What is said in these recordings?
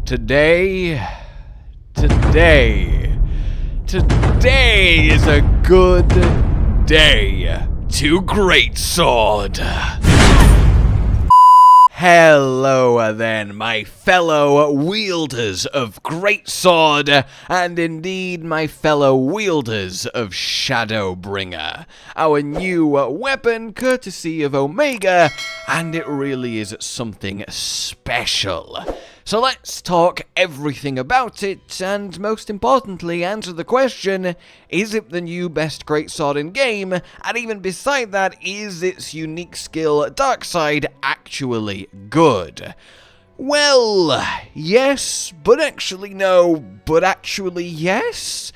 Today is a good day to greatsword. Hello then, my fellow wielders of greatsword, and indeed my fellow wielders of Shadowbringer, our new weapon courtesy of Omega, and it really is something special. So let's talk everything about it, and most importantly, answer the question, is it the new best greatsword in game? And even beside that, is its unique skill, Darkside, actually good? Well, yes, but actually no, but actually yes?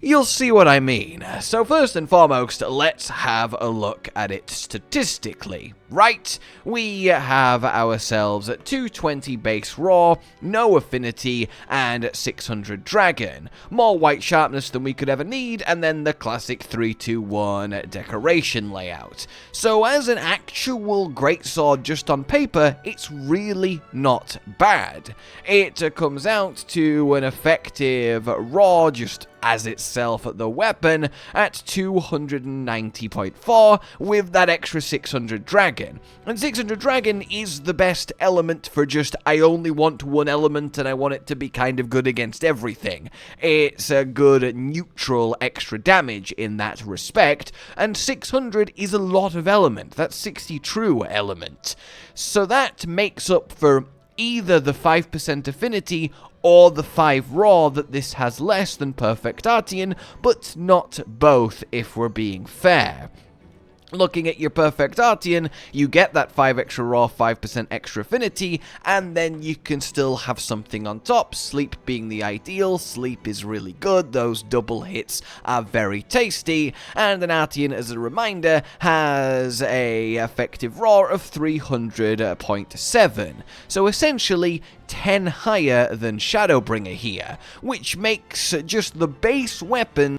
You'll see what I mean. So first and foremost, let's have a look at it statistically. Right, we have ourselves 220 base raw, no affinity, and 600 dragon. More white sharpness than we could ever need, and then the classic 3-2-1 decoration layout. So as an actual greatsword just on paper, it's really not bad. It comes out to an effective raw just as itself the weapon at 290.4 with that extra 600 dragon. And 600 dragon is the best element for just, I only want one element and I want it to be kind of good against everything. It's a good neutral extra damage in that respect, and 600 is a lot of element. That's 60 true element. So that makes up for either the 5% affinity or the 5 raw that this has less than Perfect Artian, but not both if we're being fair. Looking at your Perfect Artian, you get that 5 extra raw, 5% extra affinity, and then you can still have something on top, sleep being the ideal. Sleep is really good, those double hits are very tasty, and an Artian, as a reminder, has a effective raw of 300.7, so essentially 10 higher than Shadowbringer here, which makes just the base weapon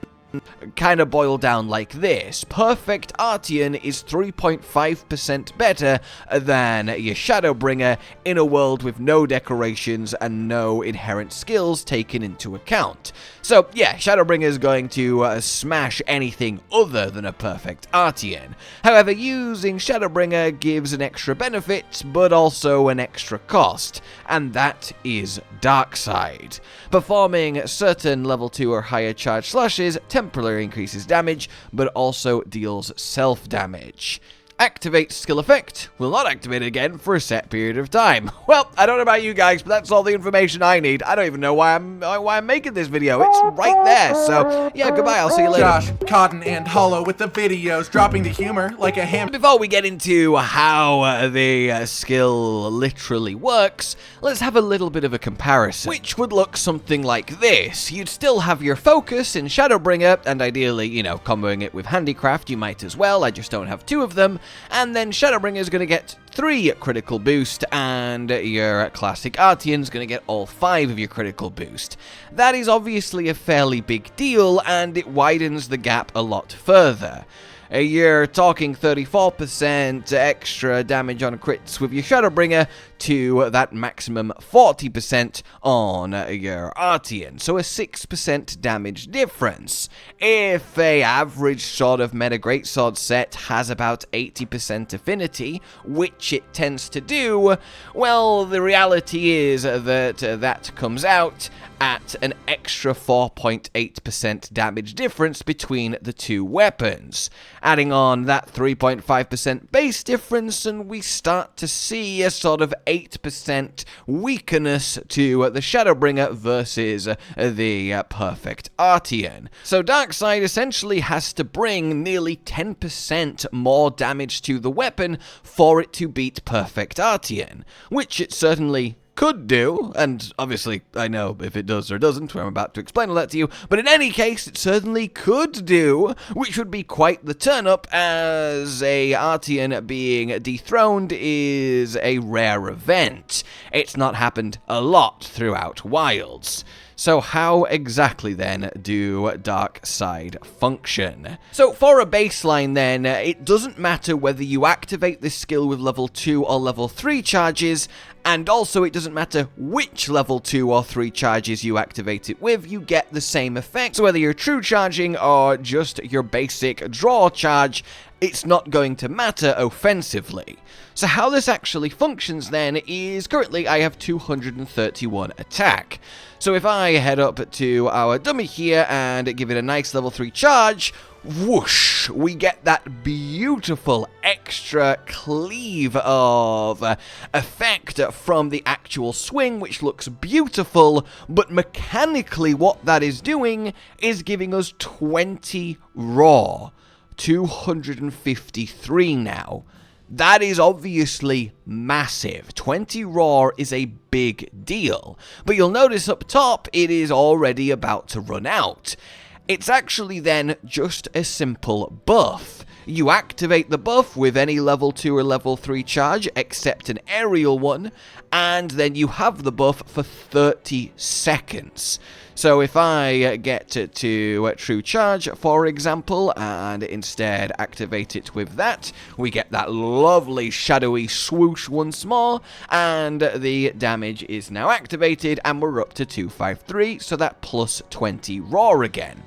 kind of boil down like this. Perfect Artian is 3.5% better than your Shadowbringer in a world with no decorations and no inherent skills taken into account. So yeah, Shadowbringer is going to smash anything other than a Perfect Artian. However, using Shadowbringer gives an extra benefit, but also an extra cost, and that is Darkside. Performing certain level 2 or higher charge slashes temporarily increases damage, but also deals self-damage. Activate skill effect will not activate again for a set period of time. Well, I don't know about you guys, but that's all the information I need. I don't even know why I'm making this video. It's right there. So, yeah, goodbye. I'll see you later. Josh, Cotton, and Hollow with the videos, dropping the humor like a ham. Before we get into how the skill literally works, let's have a little bit of a comparison, which would look something like this. You'd still have your focus in Shadowbringer, and ideally, you know, comboing it with handicraft, you might as well. I just don't have 2 of them. And then Shadowbringer is going to get 3 critical boost, and your classic Artian is going to get all 5 of your critical boost. That is obviously a fairly big deal, and it widens the gap a lot further. You're talking 34% extra damage on crits with your Shadowbringer to that maximum 40% on your Artian, so a 6% damage difference. If a average sort of meta greatsword set has about 80% affinity, which it tends to do, well, the reality is that that comes out at an extra 4.8% damage difference between the 2 weapons. Adding on that 3.5% base difference, and we start to see a sort of 8% weakness to the Shadowbringer versus the Perfect Artian. So Darkside essentially has to bring nearly 10% more damage to the weapon for it to beat Perfect Artian, which it certainly could do, and obviously I know if it does or doesn't, I'm about to explain all that to you, but in any case it certainly could do, which would be quite the turn up, as a Artian being dethroned is a rare event. It's not happened a lot throughout Wilds. So how exactly then do Darkside function? So for a baseline then, it doesn't matter whether you activate this skill with level 2 or level 3 charges, And also, it doesn't matter which level 2 or 3 charges you activate it with, you get the same effect. So whether you're true charging or just your basic draw charge, it's not going to matter offensively. So how this actually functions then is, currently I have 231 attack. So if I head up to our dummy here and give it a nice level 3 charge, whoosh, we get that beautiful extra cleave of effect from the actual swing, which looks beautiful, but mechanically what that is doing is giving us 20 raw. 253 now. That is obviously massive. 20 raw is a big deal. But you'll notice up top, it is already about to run out. It's actually then just a simple buff. You activate the buff with any level 2 or level 3 charge, except an aerial one, and then you have the buff for 30 seconds. So if I get to true charge, for example, and instead activate it with that, we get that lovely shadowy swoosh once more, and the damage is now activated, and we're up to 253, so that plus 20 raw again.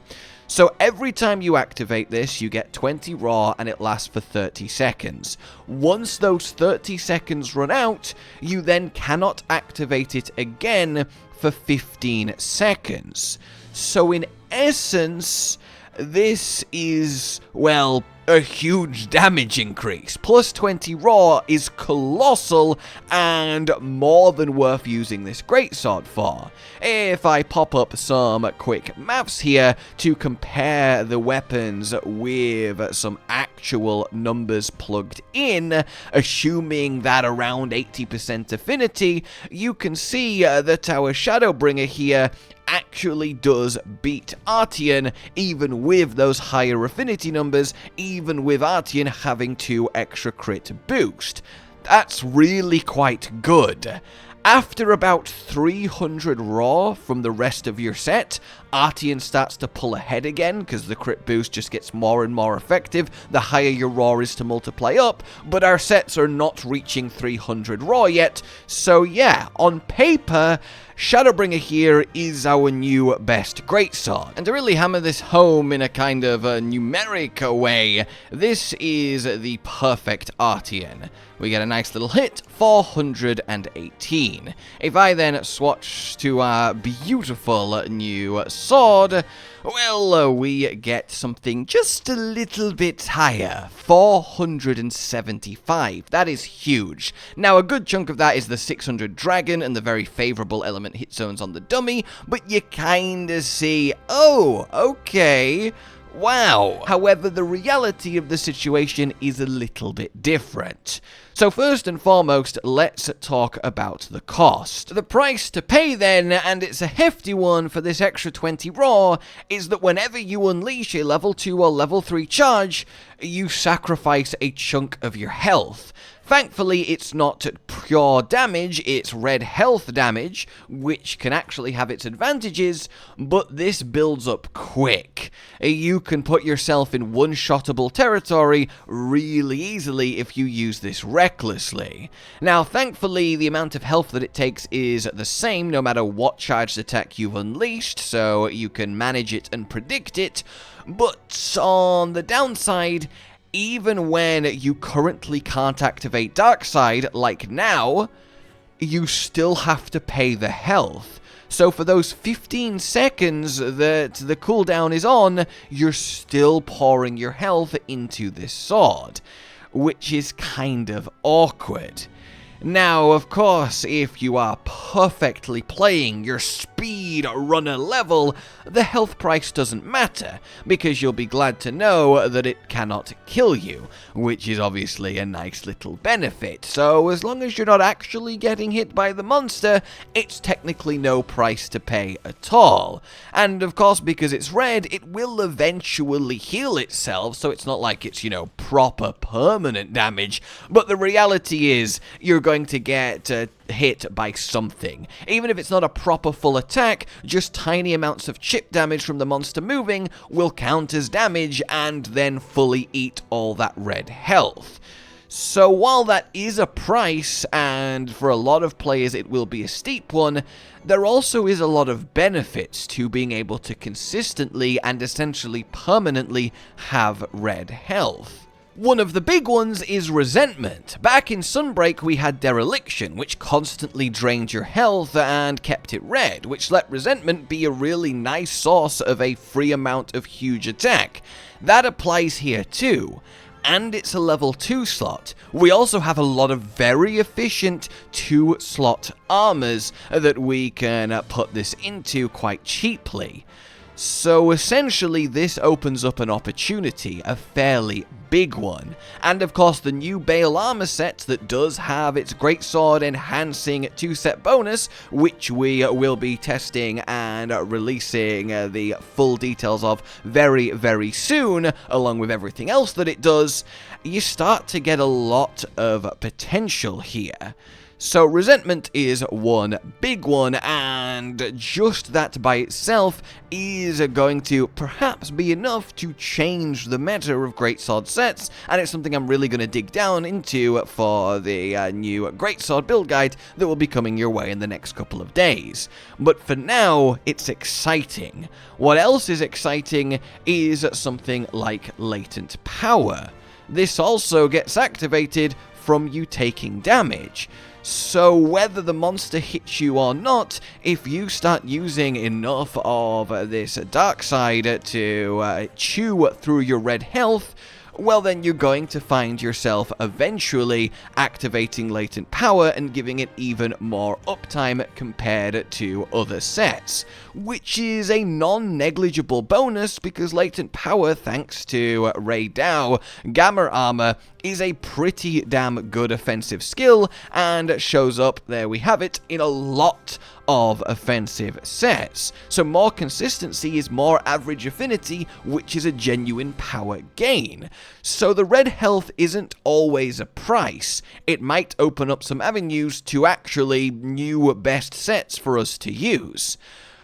So every time you activate this, you get 20 raw, and it lasts for 30 seconds. Once those 30 seconds run out, you then cannot activate it again for 15 seconds. So in essence, this is, well, a huge damage increase. Plus 20 raw is colossal and more than worth using this greatsword for. If I pop up some quick maths here to compare the weapons with some actual numbers plugged in, assuming that around 80% affinity, you can see that our Shadowbringer here actually does beat Artian, even with those higher affinity numbers, even with Artian having 2 extra crit boost. That's really quite good. After about 300 raw from the rest of your set, Artian starts to pull ahead again, because the crit boost just gets more and more effective the higher your raw is to multiply up, but our sets are not reaching 300 raw yet, so yeah, on paper, Shadowbringer here is our new best greatsword. And to really hammer this home in a kind of a numeric way, this is the Perfect Artian. We get a nice little hit, 418. If I then swatch to our beautiful new sword, well, we get something just a little bit higher, 475. That is huge. Now, a good chunk of that is the 600 dragon and the very favorable element hit zones on the dummy, but you kinda see, oh, okay, wow. However, the reality of the situation is a little bit different. So first and foremost, let's talk about the cost. The price to pay then, and it's a hefty one for this extra 20 raw, is that whenever you unleash a level 2 or level 3 charge, you sacrifice a chunk of your health. Thankfully, it's not pure damage, it's red health damage, which can actually have its advantages, but this builds up quick. You can put yourself in one-shottable territory really easily if you use this recklessly. Now, thankfully, the amount of health that it takes is the same no matter what charged attack you've unleashed, so you can manage it and predict it, but on the downside, even when you currently can't activate Darkside, like now, you still have to pay the health. So for those 15 seconds that the cooldown is on, you're still pouring your health into this sword, which is kind of awkward. Now, of course, if you are perfectly playing your speed runner level, the health price doesn't matter, because you'll be glad to know that it cannot kill you, which is obviously a nice little benefit. So as long as you're not actually getting hit by the monster, it's technically no price to pay at all. And of course, because it's red, it will eventually heal itself, so it's not like it's, proper permanent damage, but the reality is, you're going to get hit by something. Even if it's not a proper full attack, just tiny amounts of chip damage from the monster moving will count as damage and then fully eat all that red health. So while that is a price, and for a lot of players it will be a steep one, there also is a lot of benefits to being able to consistently and essentially permanently have red health. One of the big ones is resentment. Back in Sunbreak we had dereliction, which constantly drained your health and kept it red, which let resentment be a really nice source of a free amount of huge attack. That applies here too. And it's a level 2 slot. We also have a lot of very efficient 2-slot armors that we can put this into quite cheaply. So essentially this opens up an opportunity, a fairly big one. And of course the new Bale armor set that does have its greatsword enhancing 2-set bonus, which we will be testing and releasing the full details of very, very soon, along with everything else that it does, you start to get a lot of potential here. So resentment is one big one, and just that by itself is going to perhaps be enough to change the meta of greatsword sets, and it's something I'm really going to dig down into for the new greatsword build guide that will be coming your way in the next couple of days. But for now, it's exciting. What else is exciting is something like latent power. This also gets activated from you taking damage. So whether the monster hits you or not, if you start using enough of this Darkside to chew through your red health, well then you're going to find yourself eventually activating latent power and giving it even more uptime compared to other sets, which is a non-negligible bonus because latent power, thanks to Ray Dow, Gamma Armor, is a pretty damn good offensive skill and shows up, there we have it, in a lot of offensive sets. So more consistency is more average affinity, which is a genuine power gain. So the red health isn't always a price. It might open up some avenues to actually new best sets for us to use.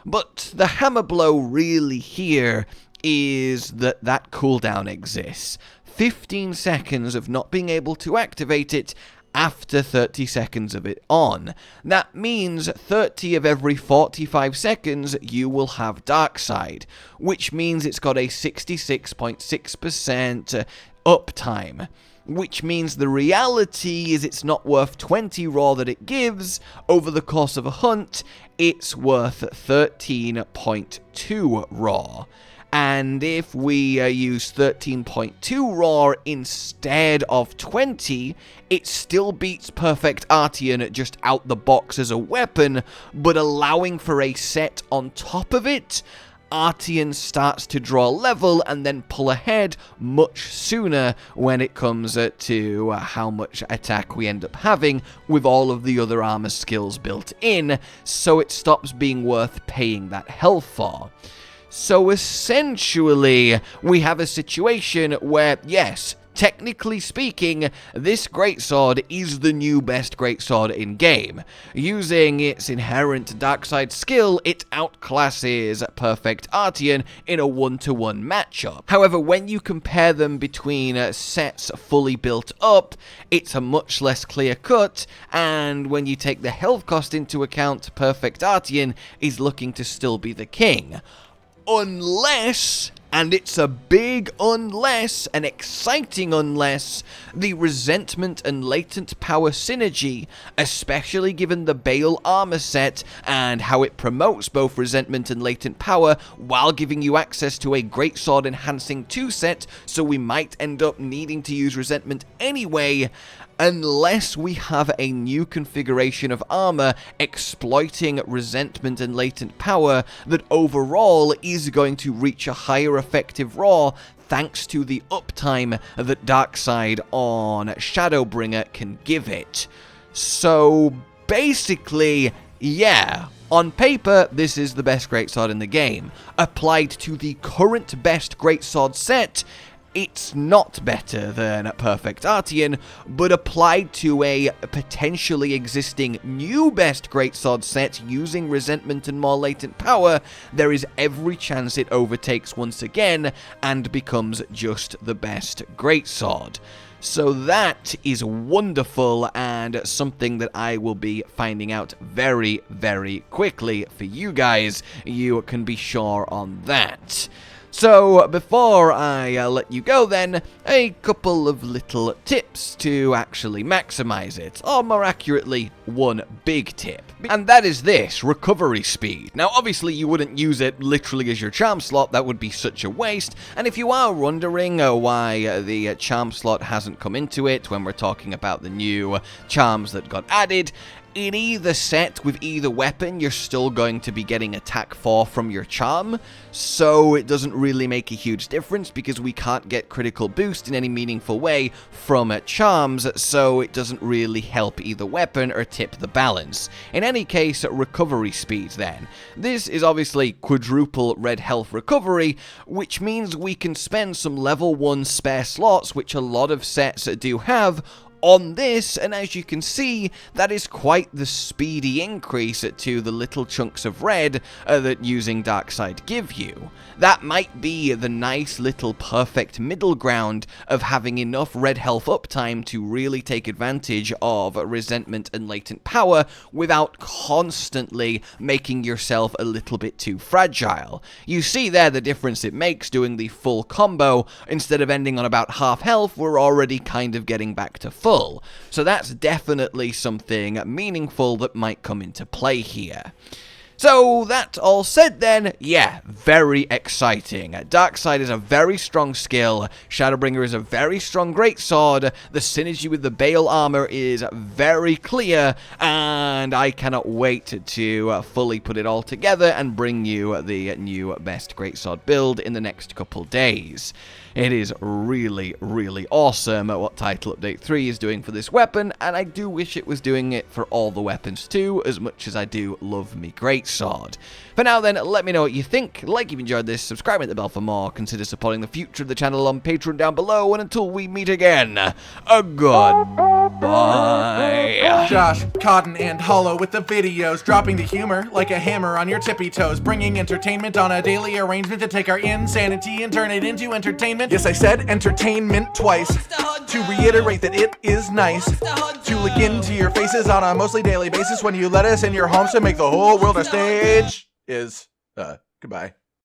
But the hammer blow really here is that cooldown exists. 15 seconds of not being able to activate it after 30 seconds of it on. That means 30 of every 45 seconds you will have Darkside, which means it's got a 66.6% uptime. Which means the reality is it's not worth 20 raw that it gives. Over the course of a hunt, it's worth 13.2 raw. And if we use 13.2 raw instead of 20, it still beats Perfect Artian just out the box as a weapon, but allowing for a set on top of it, Artian starts to draw level and then pull ahead much sooner when it comes to how much attack we end up having with all of the other armor skills built in, so it stops being worth paying that health for. So essentially, we have a situation where, yes, technically speaking, this greatsword is the new best greatsword in game. Using its inherent Darkside skill, it outclasses Perfect Artian in a 1-to-1 matchup. However, when you compare them between sets fully built up, it's a much less clear cut, and when you take the health cost into account, Perfect Artian is looking to still be the king. Unless, and it's a big unless, an exciting unless, the resentment and latent power synergy, especially given the Bale armor set and how it promotes both resentment and latent power while giving you access to a greatsword enhancing 2 set, so we might end up needing to use resentment anyway, unless we have a new configuration of armor exploiting resentment and latent power that overall is going to reach a higher effective raw thanks to the uptime that Darkside on Shadowbringer can give it. So basically, yeah, on paper, this is the best greatsword in the game. Applied to the current best greatsword set, it's not better than Perfect Artian, but applied to a potentially existing new best greatsword set using resentment and more latent power, there is every chance it overtakes once again and becomes just the best greatsword. So that is wonderful and something that I will be finding out very, very quickly for you guys. You can be sure on that. So, before I let you go then, a couple of little tips to actually maximize it, or more accurately, one big tip. And that is this, recovery speed. Now, obviously, you wouldn't use it literally as your charm slot, that would be such a waste, and if you are wondering why the charm slot hasn't come into it when we're talking about the new charms that got added, in either set, with either weapon, you're still going to be getting attack 4 from your charm, so it doesn't really make a huge difference because we can't get critical boost in any meaningful way from charms, so it doesn't really help either weapon or tip the balance. In any case, recovery speed then. This is obviously quadruple red health recovery, which means we can spend some level 1 spare slots, which a lot of sets do have, on this, and as you can see, that is quite the speedy increase to the little chunks of red that using Darkside give you. That might be the nice little perfect middle ground of having enough red health uptime to really take advantage of resentment and latent power without constantly making yourself a little bit too fragile. You see there the difference it makes doing the full combo. Instead of ending on about half health, we're already kind of getting back to full. So that's definitely something meaningful that might come into play here. So, that all said then, yeah, very exciting. Darkside is a very strong skill, Shadowbringer is a very strong greatsword, the synergy with the bale armor is very clear, and I cannot wait to fully put it all together and bring you the new best greatsword build in the next couple days. It is really, really awesome what Title Update 3 is doing for this weapon, and I do wish it was doing it for all the weapons too, as much as I do love me greatsword. For now then, let me know what you think, like if you enjoyed this, subscribe and hit the bell for more, consider supporting the future of the channel on Patreon down below, and until we meet again, a goodbye. Josh, Cotton, and Hollow with the videos, dropping the humor like a hammer on your tippy toes, bringing entertainment on a daily arrangement to take our insanity and turn it into entertainment. Yes, I said entertainment twice, to reiterate that it is nice to look into your faces on a mostly daily basis when you let us in your homes to make the whole world a stage. Goodbye.